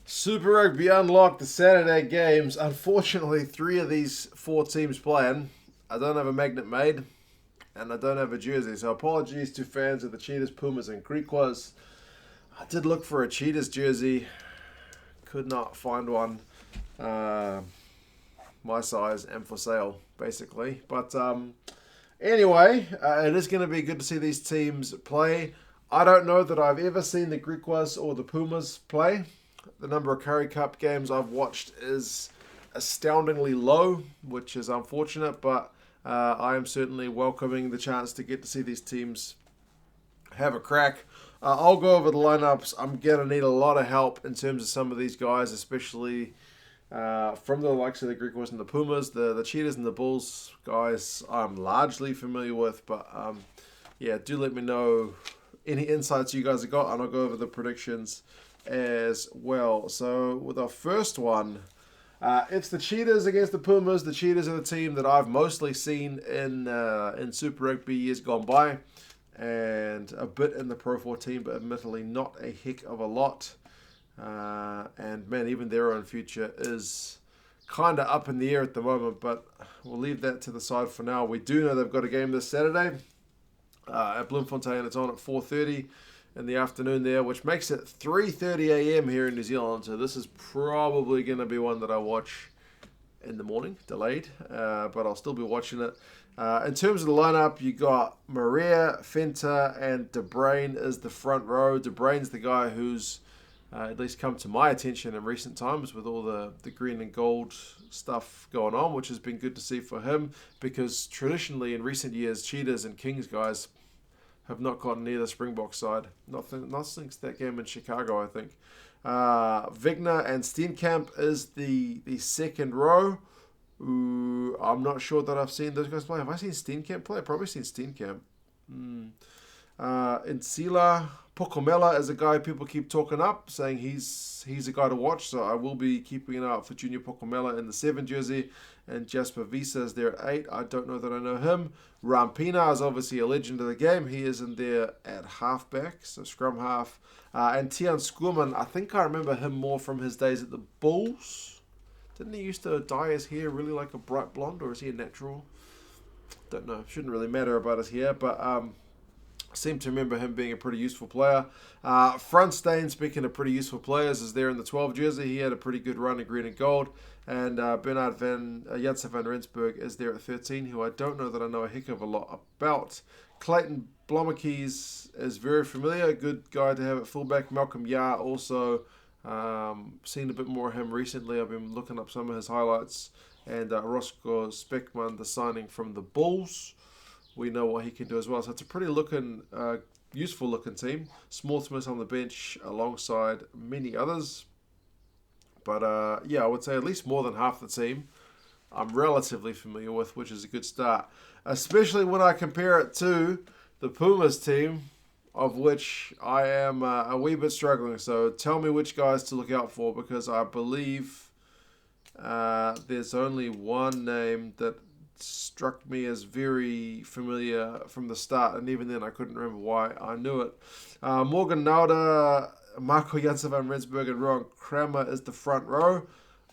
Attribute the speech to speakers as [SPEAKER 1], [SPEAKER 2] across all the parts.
[SPEAKER 1] Super Rugby Unlocked, the Saturday games. Unfortunately, three of these four teams playing. I don't have a magnet made, and I don't have a jersey. So apologies to fans of the Cheetahs, Pumas, and Griquas. I did look for a Cheetahs jersey, could not find one. Uh, my size and for sale, basically. But anyway, it is going to be good to see these teams play. I don't know that I've ever seen the Griquas or the Pumas play. The number of Curry Cup games I've watched is astoundingly low, which is unfortunate, but I am certainly welcoming the chance to get to see these teams have a crack. I'll go over the lineups. I'm going to need a lot of help in terms of some of these guys, especially from the likes of the Griquas and the Pumas. The Cheetahs and the Bulls guys I'm largely familiar with, but yeah, do let me know any insights you guys have got, and I'll go over the predictions as well. So with our first one, it's the Cheetahs against the Pumas. The Cheetahs are the team that I've mostly seen in Super Rugby years gone by, and a bit in the Pro 14, but admittedly not a heck of a lot. And man, even their own future is kind of up in the air at the moment, but we'll leave that to the side for now. We do know they've got a game this Saturday at Bloemfontein. It's on at 4:30 in the afternoon there, which makes it 3:30 a.m. here in New Zealand. So this is probably going to be one that I watch in the morning, delayed, but I'll still be watching it. In terms of the lineup, you got Maria, Fenta, and De Bruyne is the front row. De Bruyne's the guy who's at least come to my attention in recent times with all the green and gold stuff going on, which has been good to see for him, because traditionally in recent years, Cheetahs and Kings guys have not gotten near the Springbok side. Not since that game in Chicago, I think. Wigner and Steenkamp is the second row. Ooh, I'm not sure that I've seen those guys play. Have I seen Steenkamp play? I've probably seen Steenkamp. Insila Pokomela is a guy people keep talking up, saying he's a guy to watch. So I will be keeping an eye out for Junior Pokomela in the 7 jersey, and Jasper Visa is there at 8. I don't know that I know him. Rampina is obviously a legend of the game. He is in there at halfback, so scrum half. And Tian Skurman, I think I remember him more from his days at the Bulls. Didn't he used to dye his hair really like a bright blonde, or is he a natural? Don't know. Shouldn't really matter about his hair, but seem to remember him being a pretty useful player. Frontstein, speaking of pretty useful players, is there in the 12 jersey. He had a pretty good run in green and gold. And Bernard Janssen van Rensburg is there at 13, who I don't know that I know a heck of a lot about. Clayton Blommerkees is very familiar. Good guy to have at fullback. Malcolm Yar also seen a bit more of him recently. I've been looking up some of his highlights. And Roscoe Speckman, the signing from the Bulls. We know what he can do as well. So it's a pretty useful looking team. Small Smith on the bench alongside many others. But yeah, I would say at least more than half the team I'm relatively familiar with, which is a good start. Especially when I compare it to the Pumas team, of which I am a wee bit struggling. So tell me which guys to look out for, because I believe there's only one name that struck me as very familiar from the start, and even then I couldn't remember why I knew it. Morgan Nauda, Marco Janssen van Rensburg, and Rowan Kramer is the front row.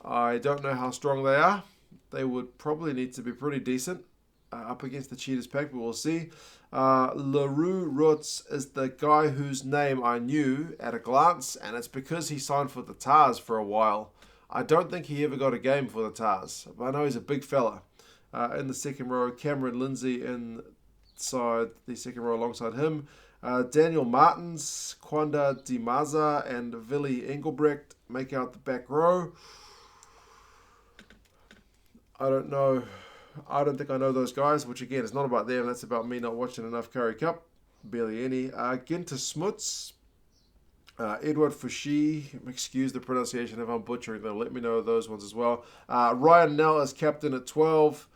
[SPEAKER 1] I don't know how strong they are. They would probably need to be pretty decent up against the Cheetahs pack, but we'll see. LaRue Rutz is the guy whose name I knew at a glance, and it's because he signed for the Tars for a while. I don't think he ever got a game for the Tars, but I know he's a big fella. In the second row, Cameron Lindsay inside the second row alongside him. Daniel Martins, Kwanda Dimaza, and Willy Engelbrecht make out the back row. I don't know. I don't think I know those guys, which again is not about them. That's about me not watching enough Curry Cup. Barely any. Ginter Smuts, Edward Fushi, excuse the pronunciation if I'm butchering them. Let me know those ones as well. Ryan Nell is captain at 12.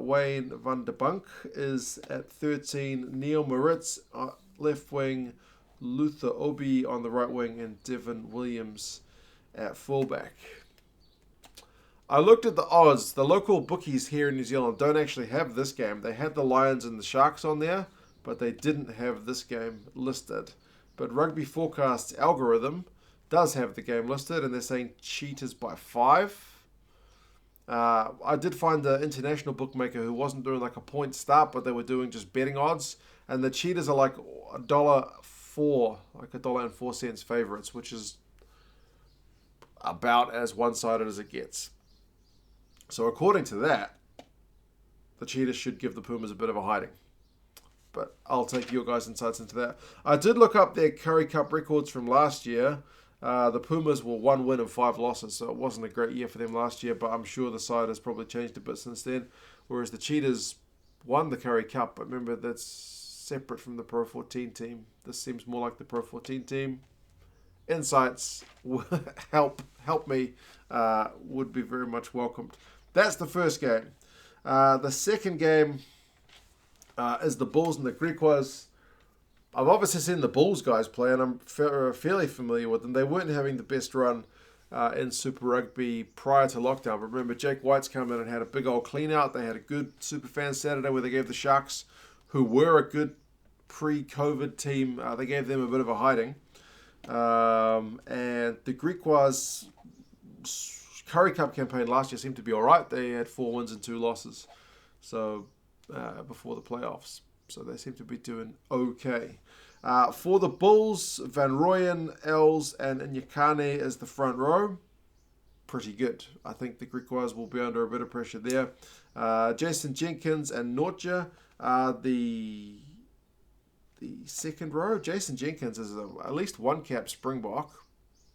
[SPEAKER 1] Wayne van der Bunk is at 13. Neil Moritz, left wing. Luther Obi on the right wing. And Devin Williams at fullback. I looked at the odds. The local bookies here in New Zealand don't actually have this game. They had the Lions and the Sharks on there, but they didn't have this game listed. But Rugby Forecast's algorithm does have the game listed, and they're saying Cheetahs by 5. I did find the international bookmaker who wasn't doing like a point start, but they were doing just betting odds, and the Cheetahs are like $1.04, like $1.04 favorites, which is about as one-sided as it gets. So according to that, the Cheetahs should give the Pumas a bit of a hiding. But I'll take your guys' insights into that. I did look up their Currie Cup records from last year. The Pumas were 1 win and 5 losses, so it wasn't a great year for them last year, but I'm sure the side has probably changed a bit since then. Whereas the Cheetahs won the Currie Cup, but remember that's separate from the Pro 14 team. This seems more like the Pro 14 team. Insights help me would be very much welcomed. That's the first game. The second game is the Bulls and the Griquas. I've obviously seen the Bulls guys play, and I'm fairly familiar with them. They weren't having the best run in Super Rugby prior to lockdown. But remember, Jake White's come in and had a big old clean out. They had a good Super Fan Saturday where they gave the Sharks, who were a good pre-COVID team, they gave them a bit of a hiding. And the Griquas Currie Cup campaign last year seemed to be all right. They had 4 wins and 2 losses. So before the playoffs. So they seem to be doing okay. For the Bulls, Van Rooyen, Els, and Nyakane as the front row. Pretty good. I think the Griquas will be under a bit of pressure there. Jason Jenkins and Nortje are the second row. Jason Jenkins is at least one cap Springbok.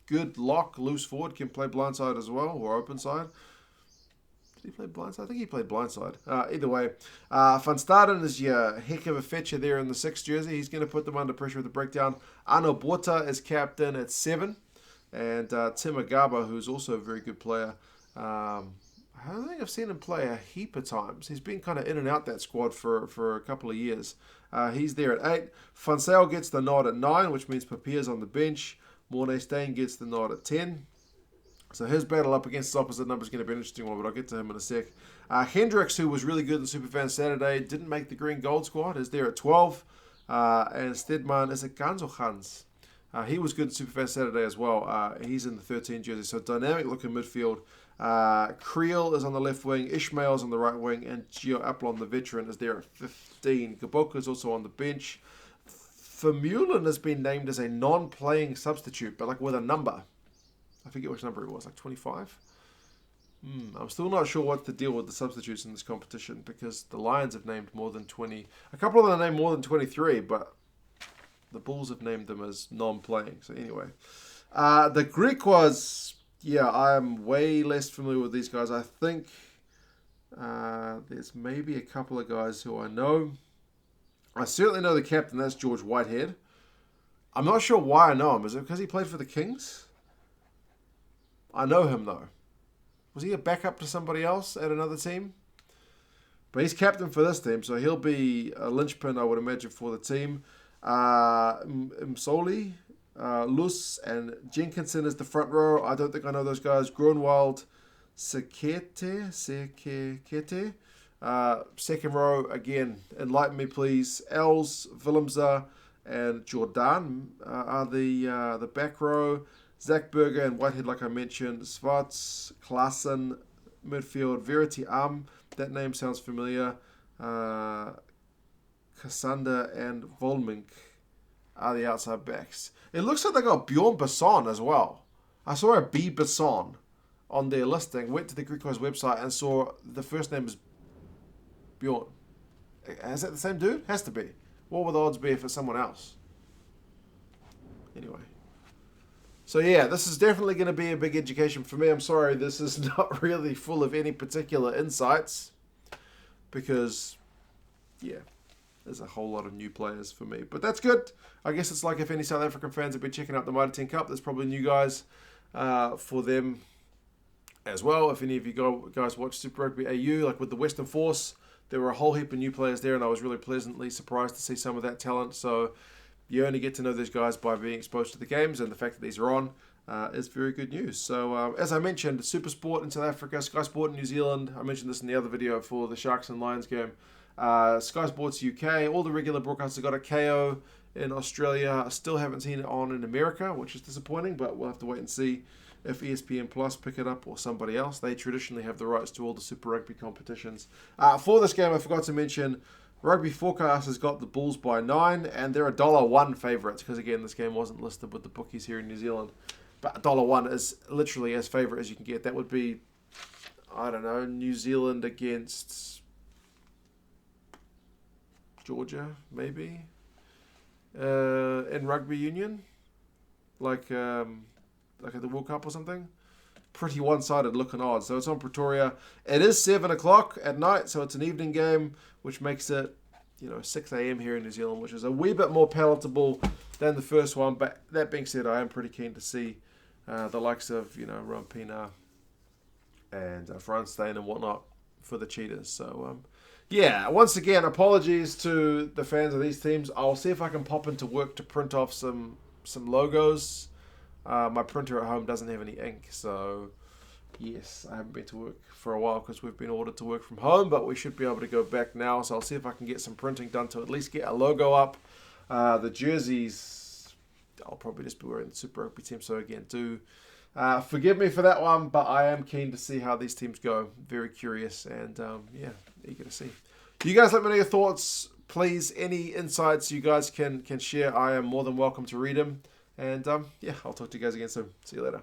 [SPEAKER 1] Good lock, loose forward, can play blindside as well, or open side. Did he play blindside? I think he played blindside. Either way, Van Staden is your heck of a fetcher there in the 6th jersey. He's going to put them under pressure with the breakdown. Arno Botha is captain at 7. And Tim Agaba, who's also a very good player. I don't think I've seen him play a heap of times. He's been kind of in and out that squad for a couple of years. He's there at 8. Van Sale gets the nod at 9, which means Papier's on the bench. Mornay Stain gets the nod at 10. So his battle up against his opposite number is going to be an interesting one, but I'll get to him in a sec. Hendricks, who was really good in Superfan Saturday, didn't make the green gold squad, is there at 12. And Stedman is at Gans or Hans? He was good in Superfan Saturday as well. He's in the 13 jersey, so dynamic looking midfield. Creel is on the left wing, Ishmael's on the right wing, and Gio Aplon, the veteran, is there at 15. Gaboka is also on the bench. Vermeulen has been named as a non-playing substitute, but like with a number. I forget which number it was, like 25? I'm still not sure what the deal with the substitutes in this competition, because the Lions have named more than 20. A couple of them have named more than 23, but the Bulls have named them as non-playing. So anyway. The Griquas, yeah, I'm way less familiar with these guys. I think there's maybe a couple of guys who I know. I certainly know the captain, that's George Whitehead. I'm not sure why I know him. Is it because he played for the Kings? I know him, though. Was he a backup to somebody else at another team? But he's captain for this team, so he'll be a linchpin, I would imagine, for the team. Msoli, Luz, and Jenkinson is the front row. I don't think I know those guys. Grunwald, Sekete. Second row, again, enlighten me, please. Els, Willemser, and Jordan are the back row. Zach Berger and Whitehead, like I mentioned. Svarts, Klaassen, midfield. Verity that name sounds familiar. Cassander and Volmink are the outside backs. It looks like they got Bjorn Basson as well. I saw a B. Basson on their listing. Went to the Griquas website and saw the first name is Bjorn. Is that the same dude? Has to be. What would the odds be if it's someone else? Anyway. So yeah, this is definitely going to be a big education for me. I'm sorry, this is not really full of any particular insights. Because, yeah, there's a whole lot of new players for me. But that's good. I guess it's like if any South African fans have been checking out the Mitre 10 Cup, there's probably new guys for them as well. If any of you guys watch Super Rugby AU, like with the Western Force, there were a whole heap of new players there, and I was really pleasantly surprised to see some of that talent. So you only get to know these guys by being exposed to the games, and the fact that these are on is very good news. So as I mentioned, Super Sport in South Africa, Sky Sport in New Zealand. I mentioned this in the other video for the Sharks and Lions game. Sky Sports UK, all the regular broadcasts have got a KO in Australia. I still haven't seen it on in America, which is disappointing, but we'll have to wait and see if ESPN Plus pick it up or somebody else. They traditionally have the rights to all the Super Rugby competitions. For this game, I forgot to mention, Rugby Forecast has got the Bulls by 9, and they're $1 favourites, because again, this game wasn't listed with the bookies here in New Zealand. But $1 is literally as favourite as you can get. That would be, I don't know, New Zealand against Georgia, maybe, in rugby union, like at the World Cup or something. Pretty one-sided looking odds. So it's on Pretoria. It is 7 o'clock at night, so it's an evening game, which makes it, 6 a.m. here in New Zealand, which is a wee bit more palatable than the first one. But that being said, I am pretty keen to see the likes of, Rampina and Franstein and whatnot for the Cheetahs. So, once again, apologies to the fans of these teams. I'll see if I can pop into work to print off some logos. My printer at home doesn't have any ink, so yes, I haven't been to work for a while because we've been ordered to work from home, but we should be able to go back now. So I'll see if I can get some printing done to at least get a logo up. The jerseys, I'll probably just be wearing the Super Rugby team. So again, do forgive me for that one, but I am keen to see how these teams go. Very curious and eager to see. You guys let me know your thoughts. Please, any insights you guys can share, I am more than welcome to read them. And I'll talk to you guys again soon. See you later.